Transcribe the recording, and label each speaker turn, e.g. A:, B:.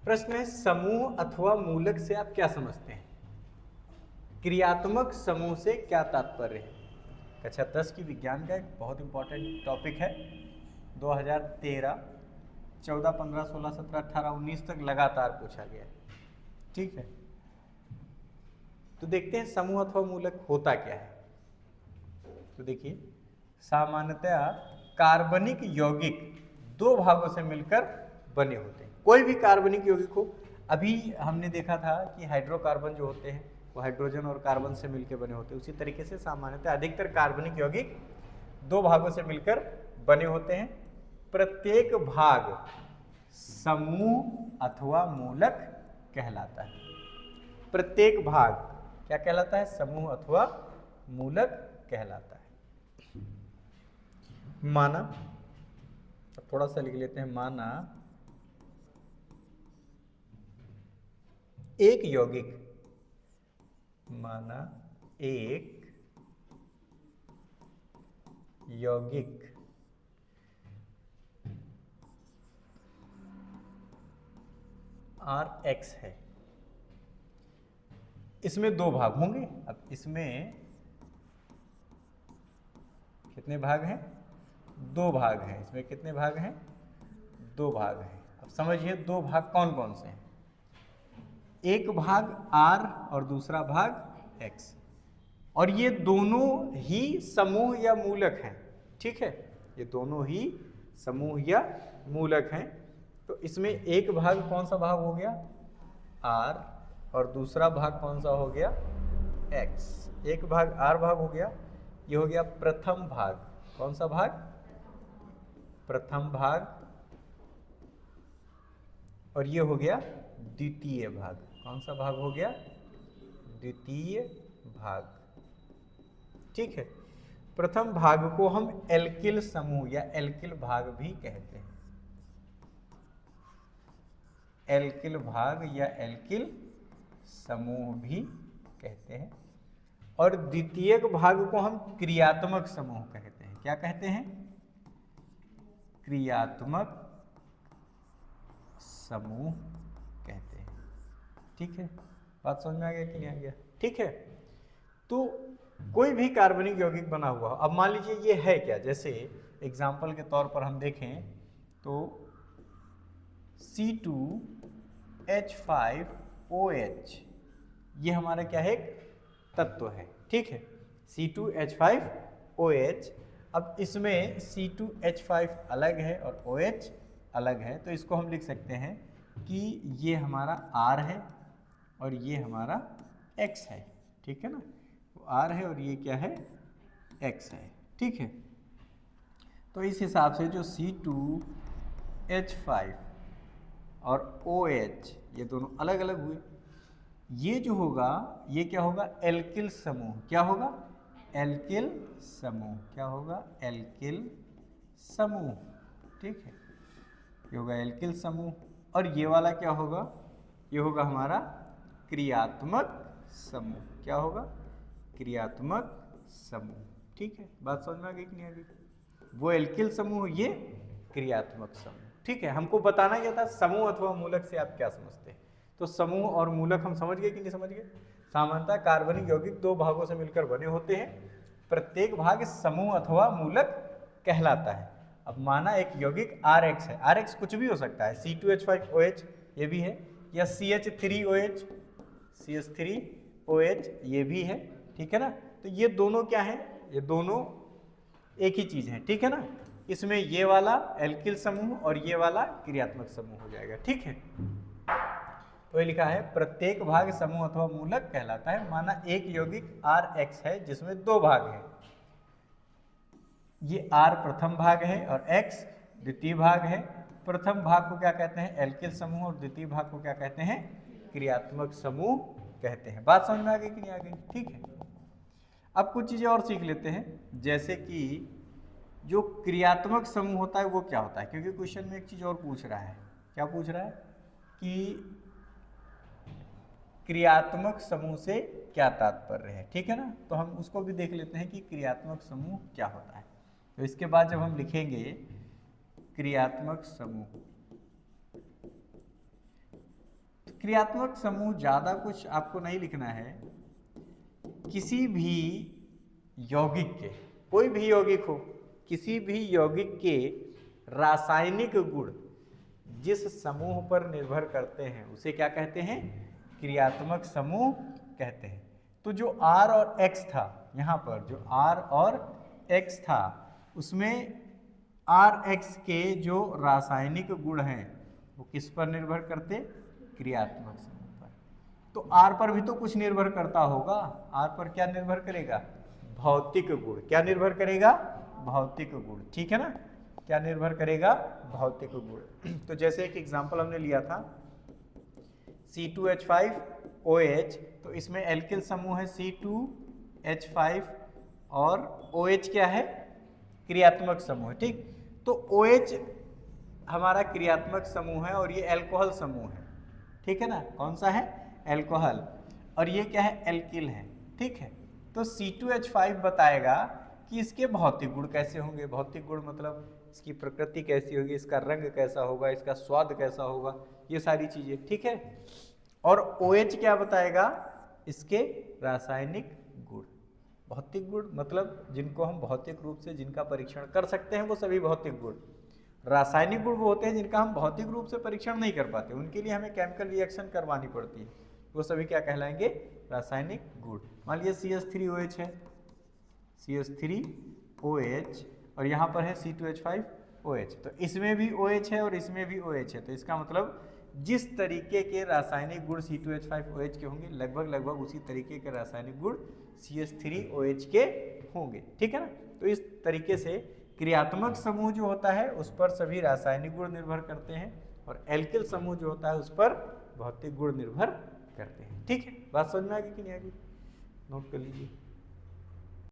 A: प्रश्न है समूह अथवा मूलक से आप क्या समझते हैं? क्रियात्मक समूह से क्या तात्पर्य है? कक्षा 10 की विज्ञान का एक बहुत इंपॉर्टेंट टॉपिक है। 2013, 14, 15, 16, 17, 18, 19 तक लगातार पूछा गया है। ठीक है, तो देखते हैं समूह अथवा मूलक होता क्या है। तो देखिए, सामान्यतया कार्बनिक यौगिक दो भागों से मिलकर बने होते हैं। कोई भी कार्बनिक यौगिक हो, अभी हमने देखा था कि हाइड्रोकार्बन जो होते हैं वो हाइड्रोजन और कार्बन से मिलकर बने होते हैं। उसी तरीके से सामान्यतः अधिकतर कार्बनिक यौगिक दो भागों से मिलकर बने होते हैं। प्रत्येक भाग समूह अथवा मूलक कहलाता है। प्रत्येक भाग क्या कहलाता है? समूह अथवा मूलक कहलाता है। माना, थोड़ा सा लिख लेते हैं, माना एक यौगिक, माना एक यौगिक Rx है। इसमें दो भाग होंगे। अब इसमें कितने भाग हैं? दो भाग हैं। इसमें कितने भाग हैं? दो भाग हैं। अब समझिए दो भाग कौन कौन से हैं। एक भाग R और दूसरा भाग X, और ये दोनों ही समूह या मूलक हैं। ठीक है, ये दोनों ही समूह या मूलक हैं। तो इसमें एक भाग कौन सा भाग हो गया? R, और दूसरा भाग कौन सा हो गया? X। एक भाग R भाग हो गया, ये हो गया प्रथम भाग। कौन सा भाग? प्रथम भाग। और ये हो गया द्वितीय भाग। कौन सा भाग हो गया? द्वितीय भाग। ठीक है, प्रथम भाग को हम एल्किल समूह या एल्किल भाग भी कहते हैं। एल्किल भाग या एल्किल समूह भी कहते हैं। और द्वितीयक भाग को हम क्रियात्मक समूह कहते हैं। क्या कहते हैं? क्रियात्मक समूह कहते हैं। ठीक है, बात समझ में आ गया कि नहीं आ गया? ठीक है, तो कोई भी कार्बनिक यौगिक बना हुआ, अब मान लीजिए ये है क्या, जैसे एग्जाम्पल के तौर पर हम देखें तो C2H5OH, ये हमारा क्या है? एक तत्व है। ठीक है, C2H5OH। अब इसमें C2H5 अलग है और OH अलग है, तो इसको हम लिख सकते हैं कि ये हमारा R है और ये हमारा X है। ठीक है ना, तो R है और ये क्या है? X है। ठीक है, तो इस हिसाब से जो C2H5 और OH ये दोनों अलग अलग हुए, ये जो होगा ये क्या होगा? एल्किल समूह। क्या होगा? एल्किल समूह। क्या होगा? एल्किल समूह। ठीक है, ये होगा एल्किल समूह। और ये वाला क्या होगा? ये होगा हमारा क्रियात्मक समूह। क्या होगा? क्रियात्मक समूह। ठीक है, बात समझ में आ गई कि नहीं आ गई? वो एल्किल समूह, ये क्रियात्मक समूह। ठीक है, हमको बताना क्या था? समूह अथवा मूलक से आप क्या समझते हैं? तो समूह और मूलक हम समझ गए कि नहीं समझ गए? सामान्यतः कार्बनिक यौगिक दो भागों से मिलकर बने होते हैं। प्रत्येक भाग समूह अथवा मूलक कहलाता है। अब माना एक यौगिक Rx है। Rx कुछ भी हो सकता है, C2H5OH ये भी है, या CH3OH, CH3OH ये भी है। ठीक है ना, तो ये दोनों क्या है? ये दोनों एक ही चीज है। ठीक है ना, इसमें ये वाला एल्किल समूह और ये वाला क्रियात्मक समूह हो जाएगा। ठीक है, तो ये लिखा है प्रत्येक भाग समूह अथवा मूलक कहलाता है। माना एक यौगिक Rx है जिसमें दो भाग हैं, ये R प्रथम भाग है और X द्वितीय भाग है। प्रथम भाग को क्या कहते हैं? एल्किल समूह, और द्वितीय भाग को क्या कहते हैं? क्रियात्मक समूह कहते हैं। बात समझ में आ गई कि नहीं आ गई? ठीक है, अब कुछ चीजें और सीख लेते हैं, जैसे कि जो क्रियात्मक समूह होता है वो क्या होता है, क्योंकि क्वेश्चन में एक चीज और पूछ रहा है। क्या पूछ रहा है? कि क्रियात्मक समूह से क्या तात्पर्य है। ठीक है ना, तो हम उसको भी देख लेते हैं कि क्रियात्मक समूह क्या होता है। तो इसके बाद जब हम लिखेंगे क्रियात्मक समूह, क्रियात्मक समूह ज़्यादा कुछ आपको नहीं लिखना है। किसी भी यौगिक के, कोई भी यौगिक हो, किसी भी यौगिक के रासायनिक गुण जिस समूह पर निर्भर करते हैं उसे क्या कहते हैं? क्रियात्मक समूह कहते हैं। तो जो R और X था, यहाँ पर जो R और X था, उसमें RX के जो रासायनिक गुण हैं वो किस पर निर्भर करते? क्रियात्मक समूह पर। तो R पर भी तो कुछ निर्भर करता होगा। R पर क्या निर्भर करेगा? भौतिक गुण। क्या निर्भर करेगा? भौतिक गुण। ठीक है ना? क्या निर्भर करेगा? भौतिक गुण। तो जैसे एक एग्जांपल हमने लिया था C2H5OH, तो इसमें एल्किल समूह है C2H5 और OH क्या है? क्रियात्मक समूह है। ठीक, तो OH हमारा क्रियात्मक समूह है और ये अल्कोहल समूह है। ठीक है ना? कौन सा है? अल्कोहल। और ये क्या है? एल्किल है। ठीक है, तो C2H5 बताएगा कि इसके भौतिक गुण कैसे होंगे। भौतिक गुण मतलब इसकी प्रकृति कैसी होगी, इसका रंग कैसा होगा, इसका स्वाद कैसा होगा, ये सारी चीजें। ठीक है, और OH क्या बताएगा? इसके रासायनिक गुण। भौतिक गुण मतलब जिनको हम भौतिक रूप से जिनका परीक्षण कर सकते हैं वो सभी भौतिक गुण। रासायनिक गुण वो होते हैं जिनका हम भौतिक रूप से परीक्षण नहीं कर पाते, उनके लिए हमें केमिकल रिएक्शन करवानी पड़ती है, वो सभी क्या कहलाएंगे? रासायनिक गुण। मान लीजिए CH3OH है, CH3OH, और यहाँ पर है C2H5OH, तो इसमें भी OH है और इसमें भी OH है। तो इसका मतलब जिस तरीके के रासायनिक गुण C2H5OH के होंगे लगभग उसी तरीके के रासायनिक गुण CH3OH के होंगे। ठीक है ना? तो इस तरीके से क्रियात्मक समूह जो होता है उस पर सभी रासायनिक गुण निर्भर करते हैं और एल्किल समूह जो होता है उस पर भौतिक गुण निर्भर करते हैं। ठीक है, बात समझ में आ गई कि नहीं आ गई? नोट कर लीजिए।